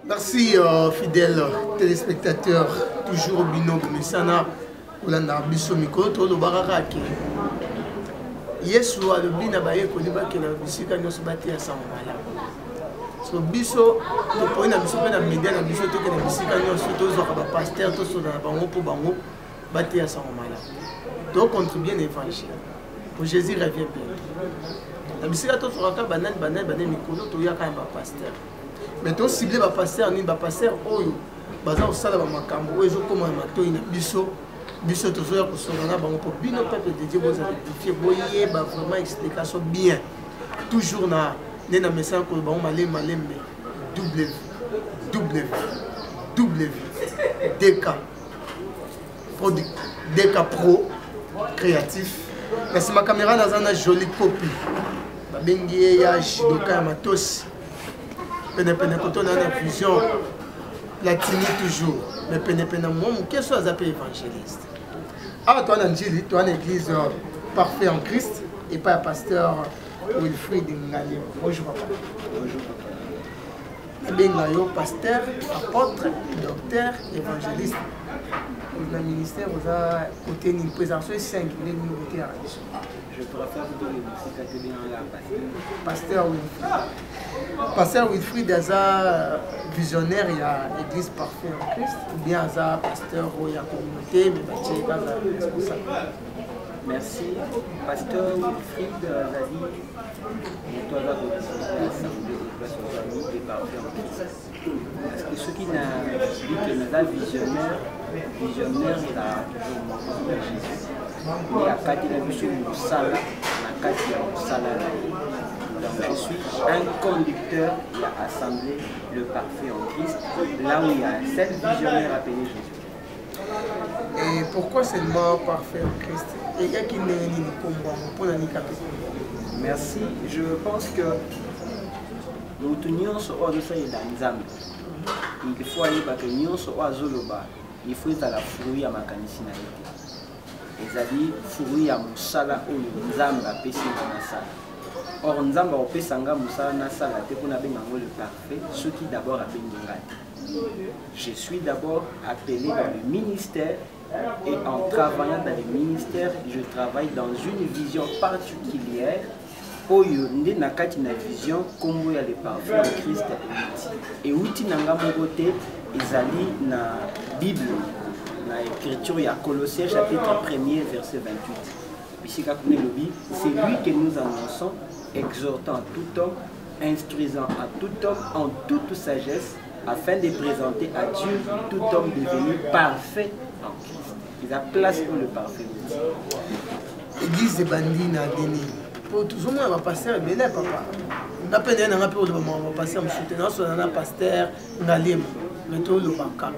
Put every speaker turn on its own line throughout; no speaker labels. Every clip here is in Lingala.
Merci fidèles téléspectateurs, toujours au binôme Messana, Olanda Bisso Miko, Tolo Barakaki. Yesu alobi na baye ko liba ke na bisika nyoso bati ya samala. So biso to point na biso na media na biso to ke na bisika nyoso to zo ka ba pasteur to so na bango po bango bati ya samala. To contribuer à l'évangile. Pour Jésus revient bientôt. La bisika to so ka banane mikolo to ya ka ba pasteur. Mais to ciblé ba pasteur ni ba pasteur oyo baza osala ba makambo oyo ezokoma matoi na biso. Biso tozoya kosongana bango pour bino peuple de Dieu vous rectifier boye ba vraiment explication bien toujours na nena message ko bango malembe DK Pro créatif. Merci ma caméra dans une jolie copie. Ba bengi ya Shidoka Matos. Pene koto na vision latini toujours. Mais pene moi qu'est-ce que ça appelle évangéliste. Ah, toi, Nanjili, toi, l'église parfait en Christ et pas un pasteur Wilfried Ngali. Bonjour, papa. Bonjour, papa. Bengayo, pasteur, apôtre, docteur, évangéliste. Vous avez un ministère, vous avez côté une présentation 5, vous avez une à
je préfère vous donner le
pasteur Wilfried. Pasteur Wilfried, il y a visionnaire, il y a l'église parfait en Christ, ou bien il y a pasteur, il y a communauté, mais il y a responsable.
Merci. Pasteur Wilfried Zali, toi, l'assemblée parfait en Christ. Parce que ceux qui n'ont dit que nous visionnaire, il a toujours montré Jésus. Mais à Kati, il a vu sur Moussala, à Kati, Moussala. Donc je suis un conducteur de l'assemblée Le Parfait en Christ, là où il y a un seul visionnaire appelé Jésus.
Et pourquoi seulement Parfait en Christ? Et il y a qui n'est ni pour la
Merci. Je pense que nous tenions sur Ozosa et Danzam. Il faut aller parce que nous sommes Ozoloba. Il faut être à la fruit à ma canisinaïté. ezali furu ya musala oyo nzambe apesi na sala. Or nzambe opesanga musala na sala te pona bengango le parfait, ce qui d'abord abengi ngai. Je suis d'abord appelé dans le ministère et en travaillant dans le ministère, je travaille dans une vision particulière. Oyo nde nakati na vision kombo ya le parfait en Christ et outil nanga mogote ezali na Bible. L'écriture, il y a Colossiens chapitre 1er verset 28. C'est lui que nous annonçons, exhortant tout homme, instruisant à tout homme en toute sagesse, afin de présenter à Dieu tout homme devenu parfait en Christ. Il a place pour le parfait.
Église de Bandine à Déni. Pour tout le monde, on va passer à Bénin, papa. On a peine un peu de moment, on va passer à me soutenir, on a un pasteur, on a l'île, le taux de Banca.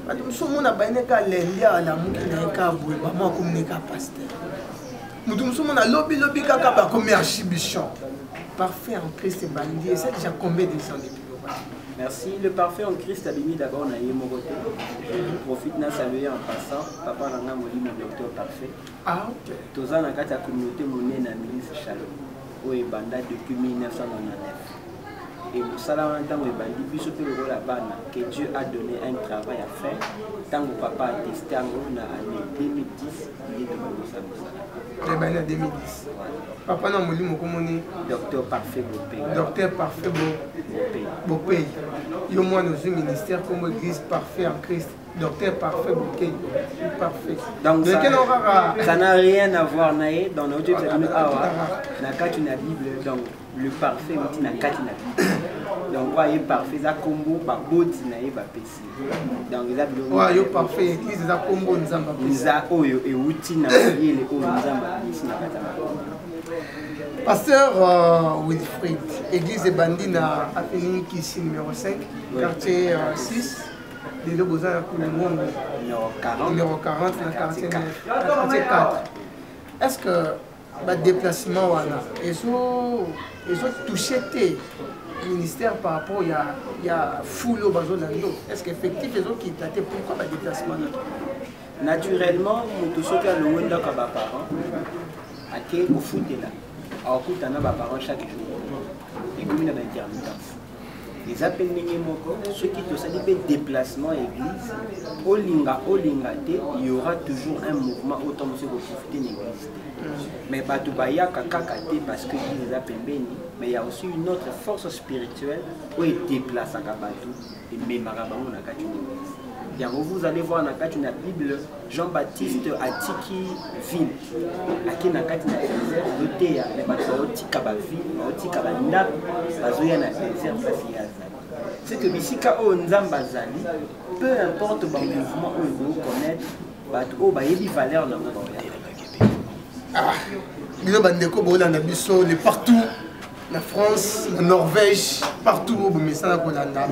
Tout le monde a bien qu'à l'aider à la mouille n'a qu'à bouer, maman comme n'est qu'à pasteur. Tout le monde a lobby qu'à comme archibichon. Parfait en Christ et bandit, c'est déjà combien de gens depuis le bas.
Merci. Le parfait en Christ a béni d'abord na Yemorote. Je profite de saluer en passant. Papa Nanga Moli, mon docteur parfait.
Ah, ok.
Tous en a la communauté monnaie na milice Shalom. Où est banda depuis 1999. Et au salam en tant que Dieu a donné un travail à faire. Tant que papa a testé en année 2010, il est devenu
en 2010. Papa n'a pas dit
docteur parfait Bopé.
Docteur parfait Bopé. Il y a moi dans un ministère comme l'église parfait en Christ. Docteur parfait Bopé. Parfait.
Donc ça n'a rien à voir dans notre Dieu. La Bible. Donc le parfait est na kati na Bible. Donc voyez parfait ça combo ba boti na ba pesi. Donc ça biloko.
Ouais, parfait église ça combo nzamba.
Nza oyo e uti na yele oyo nzamba ici na kata.
Pasteur Wilfried, église de Bandina à Péninkisi numéro 5, quartier 6. Les deux besoins pour le monde. Numéro 40, quartier 4. Est-ce que le déplacement ils ont touché tes ministères par rapport il y a foule au besoin de est-ce qu'effectivement ils ont quitté pourquoi le déplacement
naturellement nous tous qui le wenda ka ba parents à qui au foot là à écouter na ba parents chaque jour et comme une intermittence Les appels Nengemoko, ceux qui te salissent des déplacements église, Olinga, il y aura toujours un mouvement autant que profiter de l'église. Mais Batubaya Kakakate parce que les appels bénis, mais il y a aussi une autre force spirituelle où il déplace à Kabatou et Memarabango na Kachuni. Vous allez voir dans la Bible, Jean-Baptiste a Tiki ville. Aki na kati na désert, doté ya les bateaux Tikaba ville, Tikaba ndap, bazoya na désert place. C'est que bisika o nzamba zali, peu importe le mouvement où vous connaître, bateau ba yebi valeur na mo.
Ah, bino bandeko bolanda biso les partout. La France, la Norvège, partout où mais ça la Kolanda.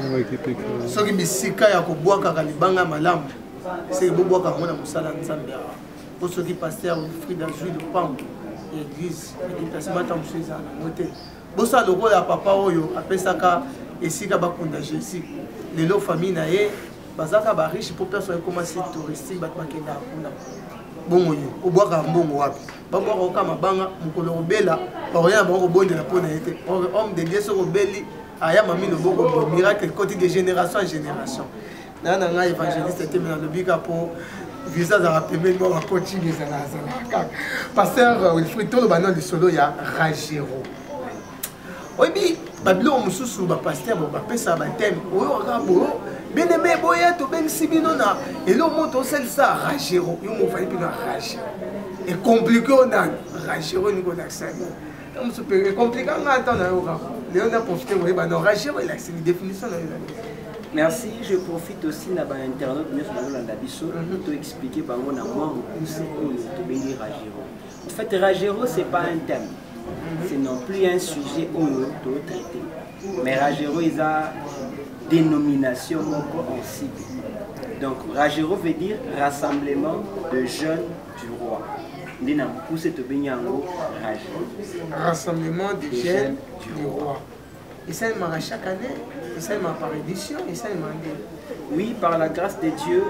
Ce qui bisika ya ko bois kaka libanga malam. C'est bo bois kaka na musala nzambe. Pour ceux qui pasteur fruit d'azur de pam église, et déplacement tam chez ça moté. Bo ça le rôle ya papa oyo apesaka esika bakunda Jésus. Lelo famille na ye bazaka ba riche pour personne commencer touristique bat makenda kuna. Bongo yo, o bois ka mbongo wapi. Babo roka mabanga mukolo obela baroya bango bondela pona été homme de Dieu so obeli aya mami no boko miracle côté de génération en génération nana nga évangéliste était dans le bika pour visa za rappeler moi va continuer ça là pasteur Wilfried tolo banon de solo ya Ragero obi babilo mususu ba pasteur ba pesa ba thème oyo ngabo bien aimé boya to ben sibino na et le moto celle ça Ragero yo mo fa ipina Ragero et compliqué on a Ragero ni ko l'accent comme super compliqué on attend na yo Léon a profité oui bah non Ragero il a une définition là.
Merci, je profite aussi na ba internet mais sur la biso pour expliquer par moi na moi c'est to béni Ragero. En fait Ragero c'est pas un thème. C'est non plus un sujet où to traiter. Mais Ragero il a dénomination en cible. Donc Ragero veut dire rassemblement de jeunes du roi.
Rassemblement des jeunes du roi. Et ça il marche chaque année, et ça il marche par édition, et ça il marche.
Oui, par la grâce de Dieu,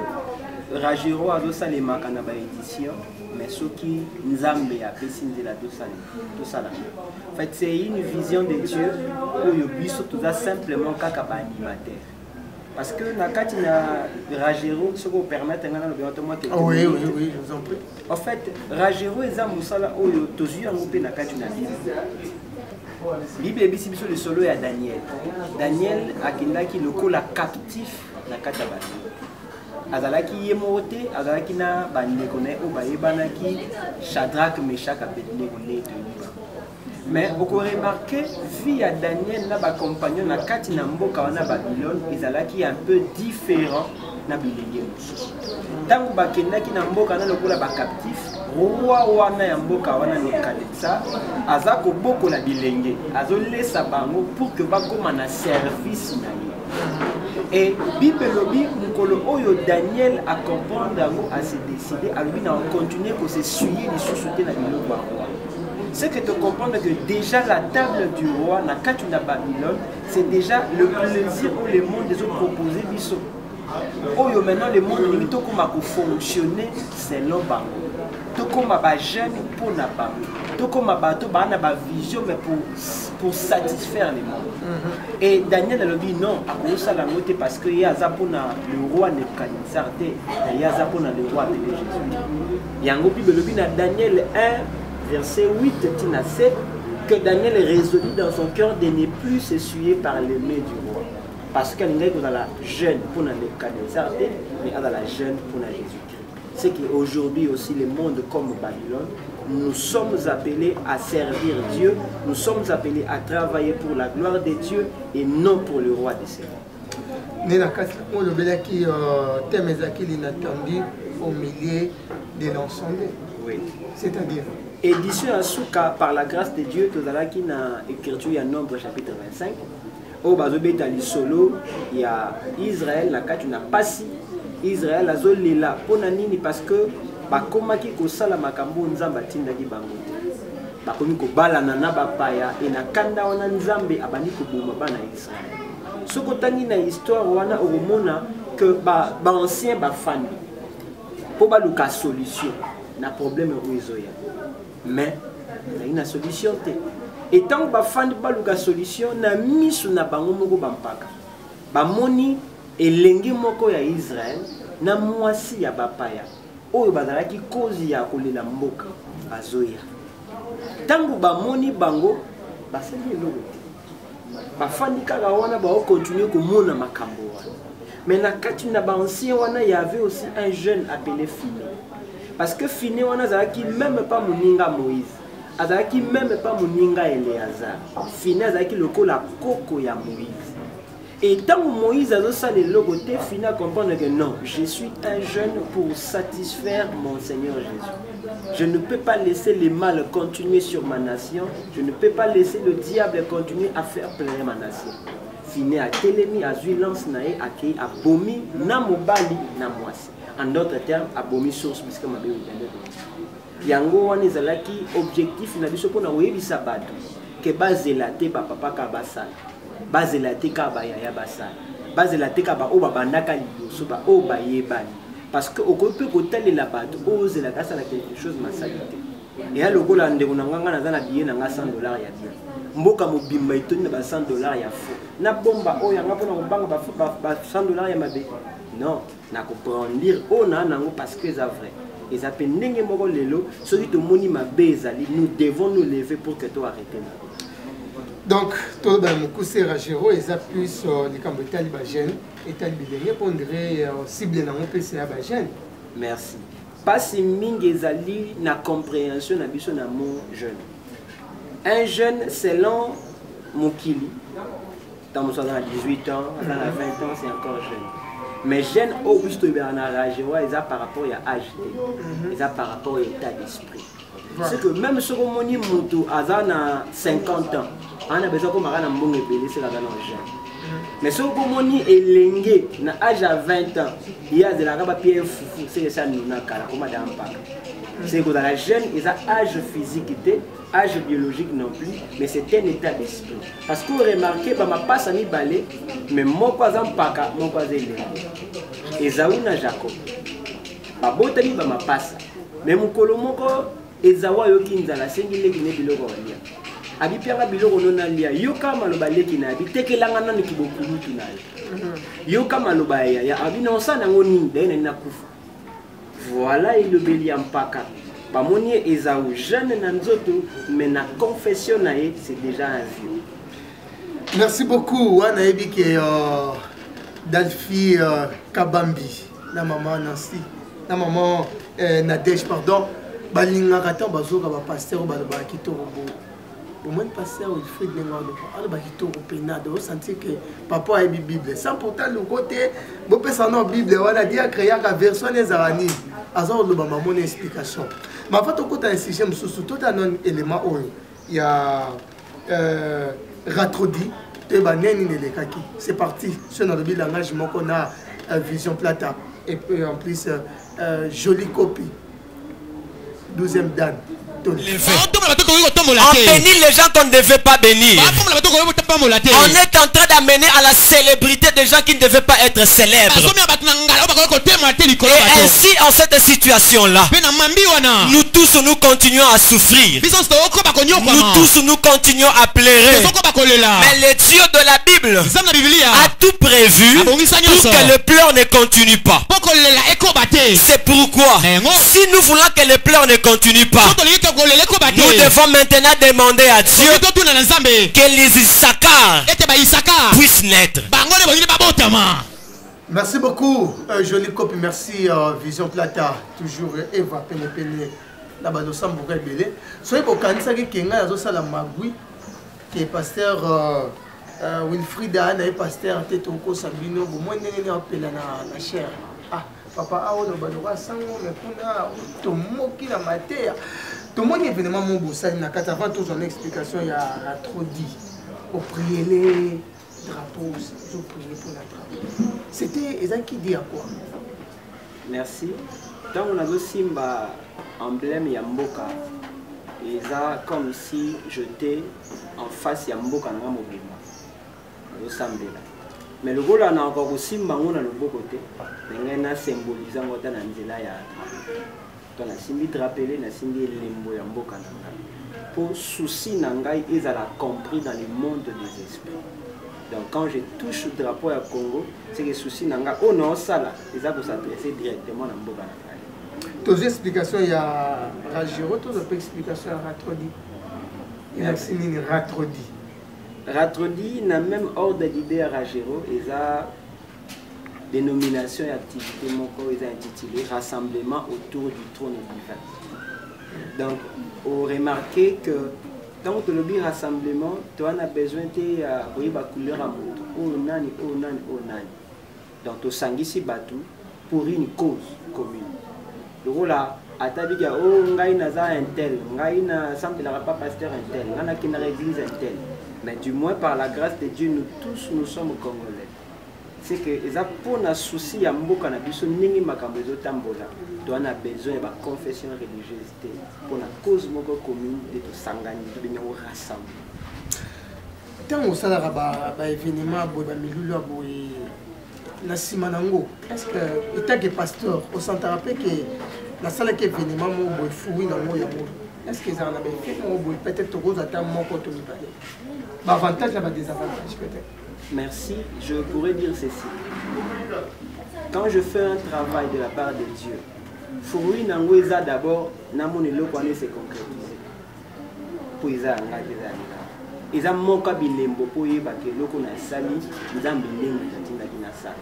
Ragero a dosa les marques en édition, mais ce qui nous a mis à passer la dosa. En fait, c'est une vision de Dieu où il y a simplement qu'un animateur. Parce que nakati na Ragero ce qu'on permet de
oui, je vous en prie.
En fait, Ragero est un musala oyo tozu yango pe nakati na Bible ebisi biso le solo ya Daniel. Daniel akindaki lokola captif nakati ba. Azalaki yemote, azalaki na bandeko na o bayebanaki Shadrach, Meshach, Abednego ne de. Mais on peut remarquer, vie à Daniel, na compagnon na kati na mboka wana Babylone, ezalaki un peu différent na bilenge mosusu. Tango bakendaki na mboka na lokola ba captif, roi wana ya mboka wana Nebukadnezar aza kobokola bilenge, azolesa bango pour que bakoma na service na ye. Et Bible lobi mukolo oyo Daniel a comprendre a se décider à lui na continuer ko se suyer les sous-souter na biloko roi. C'est que tu comprends que déjà la table du roi, na Katuna Babylone, c'est déjà le plaisir où le monde des autres proposés biso. Oh maintenant le monde limite comment fonctionner selon bango. To comme ba jeune pour na bango. To comme bato ba na ba vision mais pour satisfaire les monde. Et Daniel a dit non, à cause ça la note parce que y a za pour na le roi Nebukadnezar et y a za pour na le roi de Jésus. Yango Bible le na Daniel 1 verset 8, Tina 7, que Daniel résolut dans son cœur de ne plus s'essuyer par les mains du roi. Parce qu'il est dans la jeune pour la Nebukadnezar, mais dans la jeune pour la Jésus-Christ. C'est qu'aujourd'hui aussi, le monde comme Babylone, nous sommes appelés à servir Dieu, nous sommes appelés à travailler pour la gloire de Dieu et non pour le roi des seigneurs.
Au milieu de l'ensemble.
Oui.
C'est-à-dire
édition à Souka, par la grâce de Dieu, tout à qui n'a écriture, il y a Nombre chapitre 25. Au Bazobet Ali Solo, il y a Israël, la carte, tu n'as pas si Israël, a zolé là, pour nani, parce que, comment qui kosala makambo nzamba tinda di bango. Bakomi ko bala nana bapaya, et na kanda wana nzambe abani ko boma bana Israël. Ce que na histoire wana oromona que ba ancien ba famille. Pour ba luka solution, na problème où ils ont. Mais il y a une solution. Et tant que bafandi baluka solution na misu na bango moko bampaka bamoni elenge moko ya Israël na mwasi ya bapaya oyo bazalaki kozi ya kolela mboka bazoya tango bamoni bango basali eloko te bafandi kaka wana baokontinue komona makambo wana. Mais na kati na bancien wana y avait aussi un jeune appelé Finé parce que Finé wana azalaki même pas moninga Moïse azalaki même pas moninga Éléazar. Finé azalaki lokola koko ya Moïse. Et tant que Moïse a ça les logotés, Finé comprendre que non, je suis un jeune pour satisfaire mon Seigneur Jésus. Je ne peux pas laisser le mal continuer sur ma nation. Je ne peux pas laisser le diable continuer à faire plaisir ma nation. Finé a télémi, a violence naé, a qui a bomi, na mobali, na moisi. En d'autres termes, a bomi source, puisque ma béou yango wana ezalaki objectif na biso pona oyebisa bato ke bazela te papa ka basala bazela te ka bayaya basala bazela te ka ba o babandaka liboso ba o bayebani parce que okope kotalela bato ozela ka sala quelque chose masalite et ya lokola ndeko na nganga na zana billet na nga $100 ya bien mboka mobimba itoni na ba $100 ya fo na bomba o yanga pona kobanga ba $100 ya mabe non na comprendre ona nango parce que c'est vrai. Ils appellent Nengemoro Lelo, celui de Monima Bezali, nous devons nous lever pour que tu arrêtes.
Donc, tout le monde, c'est Ragero, ils appuient sur les camps de Talibagène et Talibagène pour cibler dans mon PCA Bagène.
Merci. Pas si Mingezali na compréhension na biso na mon jeune. Un jeune, selon Mokili, dans 18 ans, dans 20 ans, c'est encore jeune. Mais jeunes Auguste Bernard Rajewa, ils ont par rapport à âge, ils ont par rapport à l'état d'esprit. C'est que même si on dit Moutou a 50 ans, on a besoin qu'on m'a bon épelé, c'est la jeune. Mais si on dit Elengue, à âge à 20 ans, il y a de la rabat pierre foufou, c'est ça nous n'a qu'à la commande en pack. C'est que dans la jeune, ils ont âge physique, âge biologique non plus, mais c'est un état d'esprit. Parce que vous remarquez, je ne passe ni balai, mais mon cousin Paka, mon cousin est Esaouna Jacob. Je ne passe pas. Mais mon colomoko, Esawa Yokinza, la singile qui n'est pas là. Abipia biloko non alia yoka maloba leki na biteke langa nani kibokulu tunali yoka maloba ya abina sana ngoni dena na kufa. Voilà il le béli ampaka. Pamoni Esaou jeune nanzoto mais na confession nae c'est déjà un vieux.
Merci beaucoup wana ebi ke Dalfi Kabambi na maman Nancy na maman Nadège pardon balinga kata bazoka ba pasteur ba kitoko au moins pasteur Wilfried Nengado ala ba kitoko penado sentir que papa a Bible sans pourtant le côté bo pesa na Bible wana dia créer la version les arani azor lo ba maman explication. Ma fait au côté un sujet sous tout un élément il y a Ratrodi c'est parti sur notre langage qu'on a Vision Plata et puis en plus jolie copie 12e dan. On bénit
les gens qu'on ne devait pas bénir. On est en train d'amener à la célébrité des gens qui ne devaient pas être célèbres. Et ainsi, en cette situation-là, nous tous nous continuons à souffrir. Nous tous nous continuons à pleurer. Mais le Dieu de la Bible a tout prévu pour que le pleurs ne continue pas. C'est pourquoi, si nous voulons que le pleurs ne continue pas, nous devons maintenant demander à Dieu que les Issachar puissent naître.
Merci beaucoup, jolie copie. Merci, Vision Plata. Toujours Eva Pene là-bas, nous sommes beaucoup belés. Soyez pour Kanisa qui est la Magui, qui est pasteur Wilfried Anna et pasteur Tetoko Sabino. Vous m'avez appelé la chair. Ah, papa, ah, on va sango, mais pour nous, qui la matière. Tout le monde est évidemment mon beau. Ça, il y a 80 ans, son explication, il y a trop dit. Au prier les drapeaux, au prier pour la drapeau. C'était ça qui dit à quoi?
Merci. Tant on a aussi un emblème Yamboka, et ça comme si j'étais en face Yamboka dans mon mouvement. Mais le rôle a encore aussi on a le beau côté. On a symbolisé dans la nzela ya. On a simbi drapelé, on a simbi lembo Yamboka. pour souci nangai ils ont compris dans le monde des esprits. Donc quand je touche le drapeau à Congo, c'est que souci nangai oh non ça là, ils ont s'adresser directement dans Mboka.
Tes explications il y a Ragiro, tes explications à Ratrodi. Il a signé Ratrodi.
Ratrodi n'a même ordre d'idée à Ragiro, ils ont dénomination et activité mon corps ils ont intitulé Rassemblement autour du trône divin. Donc, on remarque que dans le lobby rassemblement, tu as besoin de la couleur à moto. Oh nani. Donc, tu as ici battu pour une cause commune. Donc là, à ta vie, oh, ngai naza un tel, ngai na semble pas pasteur un tel, ngai na qui na église un tel. Mais du moins par la grâce de Dieu, nous tous nous sommes congolais. C'est que les pour na souci ya mboka na biso ningi makambo ezotambola. Tu as besoin de la confession religieuse pour la cause moko commune de tout sangani de venir rassembler.
Tant au salaire ba événement ba milulu boy na simanango. Est-ce que état que pasteur au centre rappelle que la salle qui événement mo boy fouille na mo ya mo. Est-ce que ça en a fait mo boy peut-être rose attend moko to mi parler. Ba avantage ba désavantage peut-être.
Merci, je pourrais dire ceci. Quand je fais un travail de la part de Dieu, Fouroui Nangoueza d'abord, Namoni Lokwane s'est concrétisé. Pour Isa Ngazeza. Isa Moka Bilembo pour Yeba que Loko na Sali, Isa Bilembo Natina Kinasa.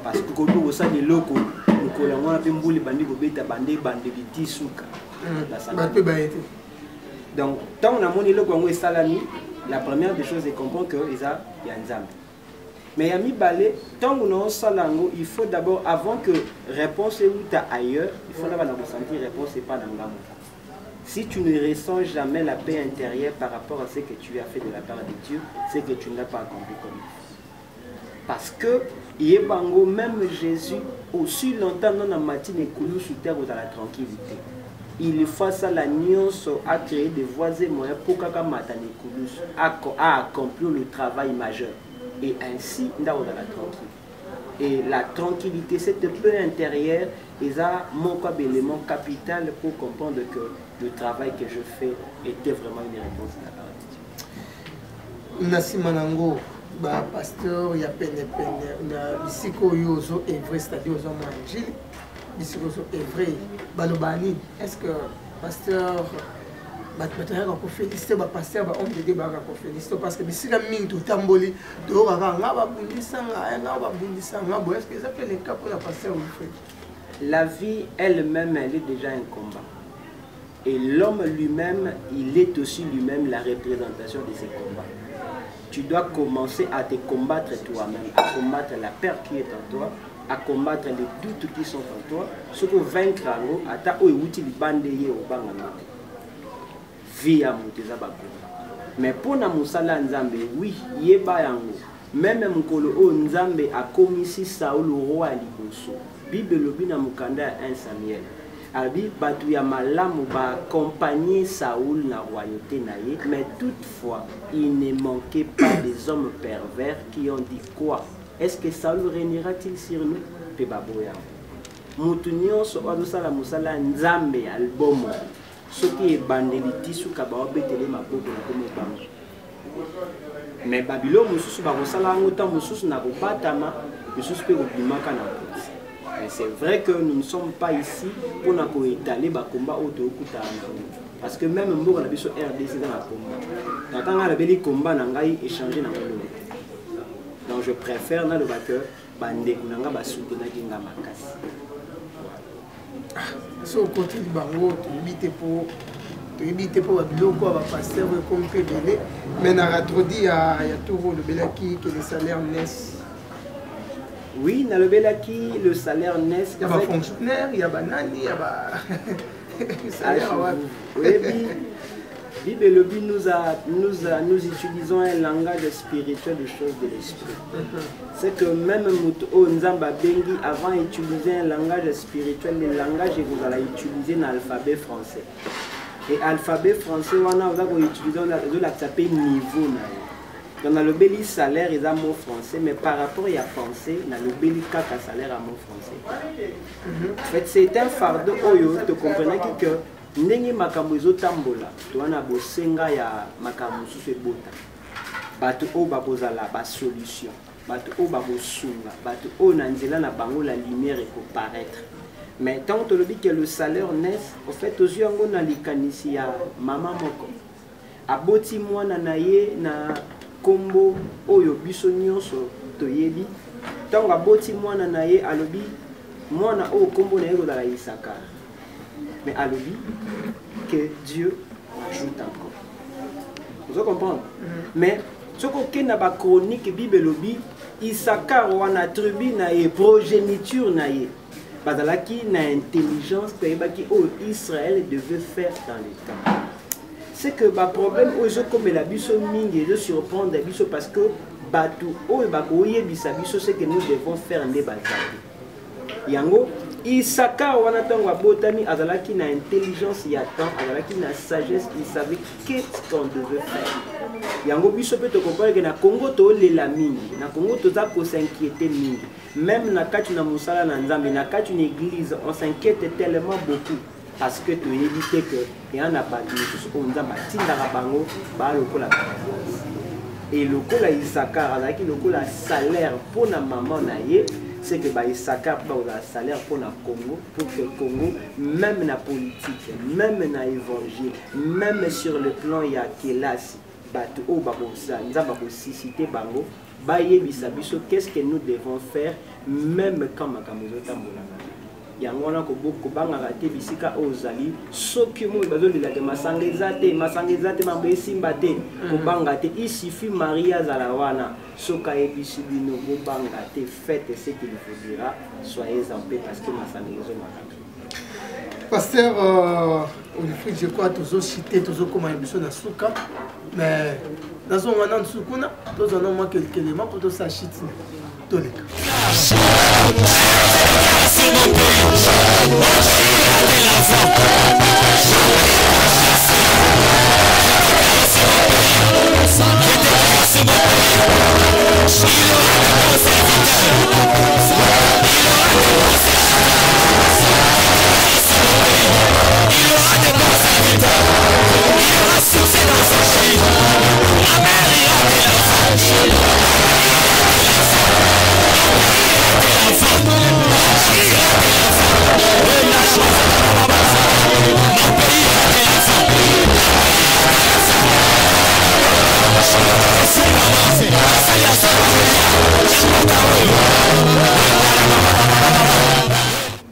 Parce que quand on a des locaux, nous collons un peu de bandi Beta Bandé Bandé Tisuka. Donc, tant qu'on a mon Lokwane Salami, la première des choses est comprendre que Isa Yanzam. Mais Yami Balé, tant qu'on a un salango, il faut d'abord, avant que réponse est ailleurs, il faut d'abord ressentir réponse et pas dans l'amour. Si tu ne ressens jamais la paix intérieure par rapport à ce que tu as fait de la part de Dieu, c'est que tu n'as pas accompli comme il faut. Parce que, Yebango, même Jésus, aussi longtemps dans la matinée, coulou sous terre ou dans la tranquillité. Il faut ça la nuance à créer des voies et moyens pour que Matane Koulous a accompli le travail majeur. Et ainsi, dans la tranquillité. Et la tranquillité, cette paix intérieure, est mon élément capital pour comprendre que le travail que je fais était vraiment une réponse de la part de Dieu.
Nassi Manango, pasteur, il y a peine, Bisiko Yozo est vrai, c'est-à-dire aux hommes évangile. Bisiko est vrai, Balobani. Est-ce que pasteur. Je félicite le pasteur, on me dit que parce que si la mine tout tamboli,
la vie elle-même, elle est déjà un combat. Et l'homme lui-même, il est aussi lui-même la représentation de ces combats. Tu dois commencer à te combattre toi-même, à combattre la peur qui est en toi, à combattre les doutes qui sont en toi, ce que vaincre à l'eau, à ta ouïe, tu bandé au bangamate. Via Mouteza Bakura. Mais pour na Moussala Nzambe, oui, yeba yango. Même Mkolo O Nzambe a commis Saoul au roi Liboso. Bible Lobina Mukanda 1 Samuel. Abi Batouya Malamu ba accompagner Saoul na royauté naïe. Mais toutefois, il ne manquait pas des hommes pervers qui ont dit quoi? Est-ce que Saoul régnera-t-il sur nous? Pebaboya. Moutounion so Adosala Moussala Nzambe album. Ce qui est bandéliti sous Kabao Betele Maboko comme banque. Mais Babylone, Moussous Barosala, autant Moussous n'a pas tama, Moussous peut oublier mais c'est vrai que nous ne sommes pas ici pour nous étaler les combats autour de parce que même si on a besoin de RDC dans la combat, quand on a des combats, on a échangé dans le monde. Donc je préfère dans le batteur, bandé, on a soutenir la macasse.
Si au côté du bango, tu habites pour biloko à pasteur comme PBD, mais dans la trodi, il y a toujours le belaki que les salaires naissent.
Oui, dans le belaki, le salaire naissent.
Il y a des fonctionnaires, il y a des nani, il y a des salaires.
Bible Lobby nous utilisons un langage spirituel de choses de l'esprit. C'est que même Mouto Nzamba Bengi, avant d'utiliser un langage spirituel, le langage que vous allez utiliser dans l'alphabet français. Et l'alphabet français, on a utilisé l'alphabet niveau. Dans le béli salaire, il y a un mot français, mais par rapport à français, dans le béli salaire, il y a un mot français. En fait, c'est un fardeau, tu comprenez que ndenge makambo ezotambola towana bosenga ya makambo mosusu ebota bato oyo bakozala basolution bato oyo bakosunga bato oyo na nzela na bango la lumière ekoparaître. Mais tant que le salaire naisse, au fait, aux yeux on a likanisi ya maman moko. Aboti mwana na ye na kombo oyo biso nyonso toyebi. Tant aboti mwana na ye alobi mwana oyo kombo na ye ko dala Isaka. Mais alobi que Dieu ajoute encore. Vous comprenez? Mais ce qu'on a ba chronique Bible lobi Isaka wana tribu na ye progéniture na ye. Bazalaki na intelligence que Israël devait faire dans les temps. C'est que le problème aujourd'hui comme la biso mingi de surprendre biso parce que batu o bakoye bisa biso c'est que nous devons faire des bazali. Yango Isaka wana tango botami azalaki na intelligence ya temps azalaki na sagesse il savait qu'est-ce qu'on devait faire. Yango biso peut te comprendre que na Congo to lela mingi na Congo to za ko s'inquiéter mingi. Même na kati na musala na nzambe na kati une église on s'inquiète tellement beaucoup parce que tu éviter que il y en a pas de choses on nzamba tindaka bango ba lokola et lokola Isaka azaki lokola salaire pour na maman na ye c'est que ba Isaka ba un salaire pour na Congo pour que Congo même na politique même na évangile même sur le plan ya kelasi batu o ba bosa nzamba ko susciter bango bayebisa biso qu'est-ce que nous devons faire même quand makambo ezotambola yango wana ko banga te bisika ozali soki mo bazolela te masanga ezate mambo esimba te ko banga te il suffit Maria zala wana soka ebisi bino ko banga te faites ce qu'il vous dira soyez en paix parce que masanga ezomaka.
Pasteur Wilfried, je crois que tu as cité, tu as commencé à na souka, mais dans son moment de soukuna, tu as un quelques éléments pour te sacher tout le cas.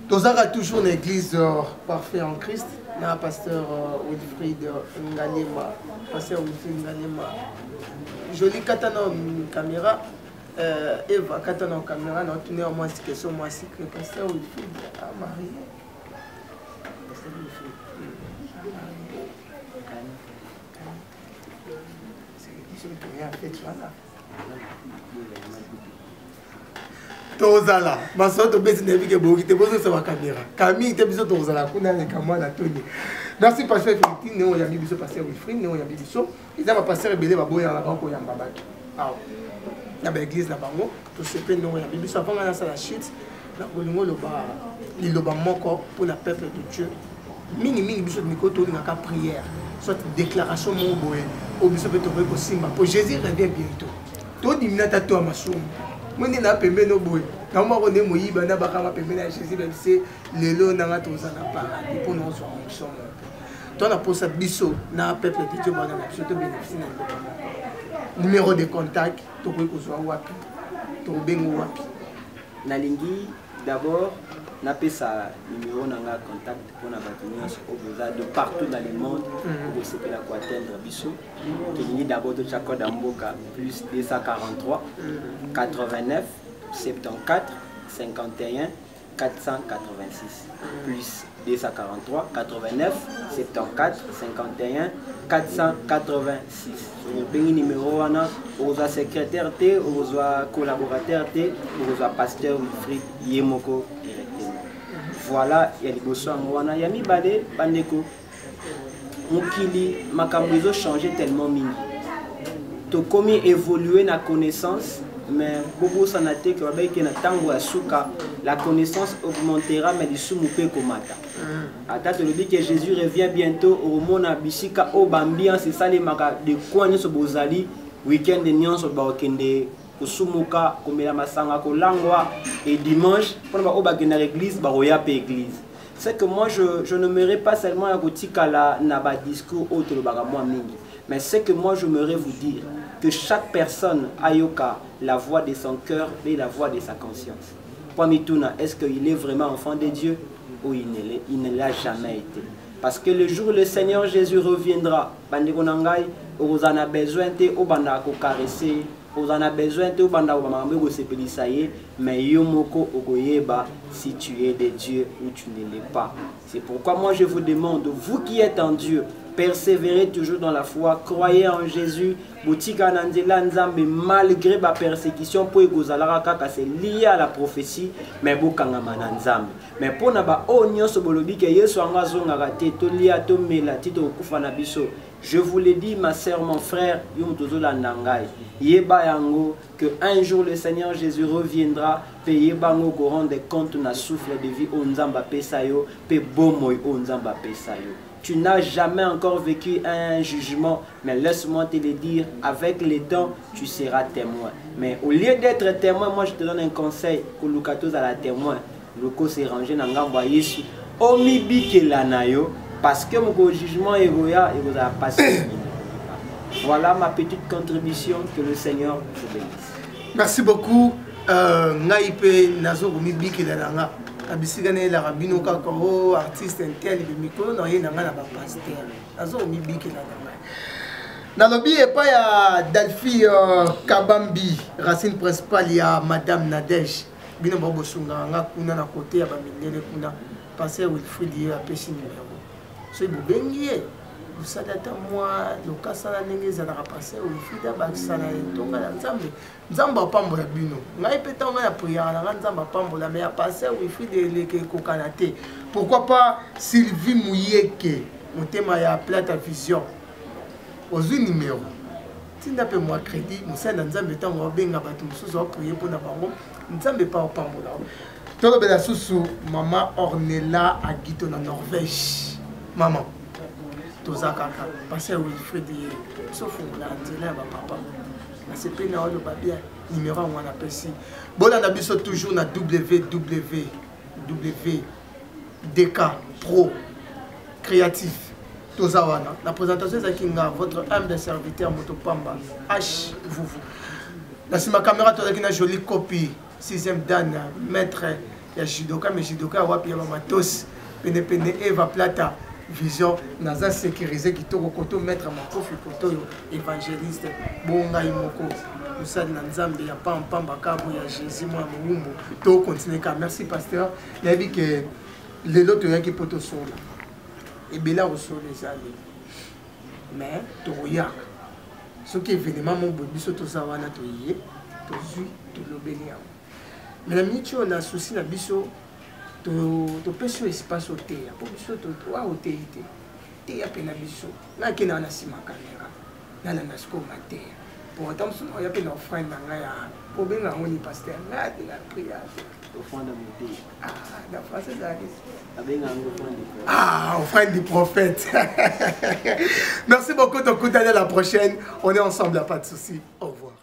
Tozara toujours l'église parfait en Christ. Na pasteur Wilfried Ngalema, pasteur Wilfried Ngalema. Joli katana caméra. Eva katana caméra. Na tourner moi cette question moi c'est que pasteur Wilfried a marié. Pasteur Wilfried. C'est l'église qui a fait voilà. Tozala, maso to besi na bike boki te bozo sa caméra. Camille te biso tozala kuna ne kamwa na Tony. Merci pasteur Philippe, ne on ya biso pasteur Wilfried, ne on ya biso. Ils a pasteur belé ba boya na banko ya mbabaki. Ah. Na ba église na bango, to sepe ne on ya biso avant na sala shit. Na bolingo loba liloba moko pour la peuple de Dieu. Mingi biso miko to na ka prière, soit déclaration mon boye. Au biso peut to ko simba pour Jésus revient bientôt. To diminata to amasomo. Moi, je suis no boy. Quand moi, on est moïba, na bakama pembe na Jésus, même c'est le lot na toza na paradis pour nous soit onction. Toi, na posa biso na peuple de Dieu, na biso to bénéficie na numéro de contact, to ko kozwa wapi, to bengo wapi.
Na lingi d'abord na pesa numéro nanga contact pour na batunia de partout dans le monde pour ce que la ko atteindre biso. Qui d'abord de chaque d'amboka plus 243 89 74 51 486 plus 243 89 74 51 486. Le numéro wana aux secrétaire T, aux collaborateur T, aux pasteur Wilfried Yemoko directement. Voilà, il y a des bosses wana yami bade bandeko. Mokili makambo ezo changer tellement mingi. To komi évoluer na connaissance mais bobo sanate que babai que na tango asuka la connaissance augmentera mais du sumupe komata. Attends le dit que Jésus revient bientôt au mona bisika o bambia c'est ça les maka de quoi ne so bozali week-end de nyonso ba okende kusumuka komela masanga kolangwa et dimanche pour ba obakena l'église ba roya pe église. C'est que moi je ne m'aimerais pas seulement à gotikala na ba discours autre le baga moi mingi. Mais c'est que moi je m'aimerais vous dire que chaque personne a yoka la voix de son cœur et la voix de sa conscience. Pomituna, est-ce qu'il est vraiment enfant de Dieu ou il ne l'a jamais été? Parce que le jour où le Seigneur Jésus reviendra, Bandekonangai, vous en avez besoin de vous caresser, vous en avez besoin de vous sepelisaye, mais yomoko ogoyeba si tu es de Dieu ou tu ne l'es pas. C'est pourquoi moi je vous demande, vous qui êtes en Dieu, persévérez toujours dans la foi, croyez en Jésus, malgré la persécution, c'est lié à la prophétie, mais mais pour je vous l'ai dit, ma soeur, mon frère, que un jour le Seigneur Jésus reviendra, payer bango go rendre compte na souffle de vie on nzamba pesayo, pe bomoy on nzamba pesayo. Tu n'as jamais encore vécu un jugement, mais laisse-moi te le dire, avec le temps, tu seras témoin. Mais au lieu d'être témoin, moi je te donne un conseil, que Lukatos à la témoin, Luko s'est rangé dans l'envoi Yesu, omi bikela nayo, parce que mon jugement est roya et vous a passé. Voilà ma petite contribution, que le Seigneur vous bénisse.
Merci beaucoup. Naïpe nazo omi bikela nanga. Abisigane la rabino kako artiste intel de micro na yena na ba pasteur azo mibiki na lobby et pas ya Dalfi Kabambi racine principale ya madame Nadège bino bobo sunga nga kuna na côté ya ba mindele kuna passer Wilfried ya pesi numéro so ibubengie usadata moi lokasala ndenge za na passer Wilfried ba sala etonga na nzambe nzamba pambola bino ngai petanga ya prière na nzamba pambola mais ya passer Wilfried eleke kokanate pourquoi pas Sylvie Mouyeke motema ya Plata Vision ozwi numéro tinda pe moi crédit musana nzambe tango benga batu mususu wa prier pour na bango nzambe pa pambola tolo bela susu mama Ornella Agito na Norvège maman tozakaka passer Wilfried sauf on a antenne ba papa c'est pas le bien numéro on a apprécie bon on a biso toujours na www.dk pro créatif tozawana la présentation c'est kinga votre humble serviteur Motopamba H vous la sima caméra tozaki na jolie copie 6e dan maître ya judoka mais judoka wapi ya matos pene Eva Plata Vision naza sécurisé qui toko koto mettre ma kofi koto évangéliste bonga imoko usali na nzambe ya pamba kabo ya Jésus moi mumbo to continuer ka merci pasteur il a dit que les autres rien qui poto solo et bela au solo les amis mais to ya ce qui événement mon biso to sawana to yé to zui to lobeli mais la minute on a souci na biso to peso espace au terre pour biso to toi au terre te ya pena biso na kina na sima caméra na la nasko mater pour autant on y a pena offrande na ya pour benga ngoni pasteur na de la prière
Offrande de mon Dieu.
Ah, la française ça
dit
offrande du prophète. Merci beaucoup de coup à la prochaine, on est ensemble, pas de souci. Au revoir.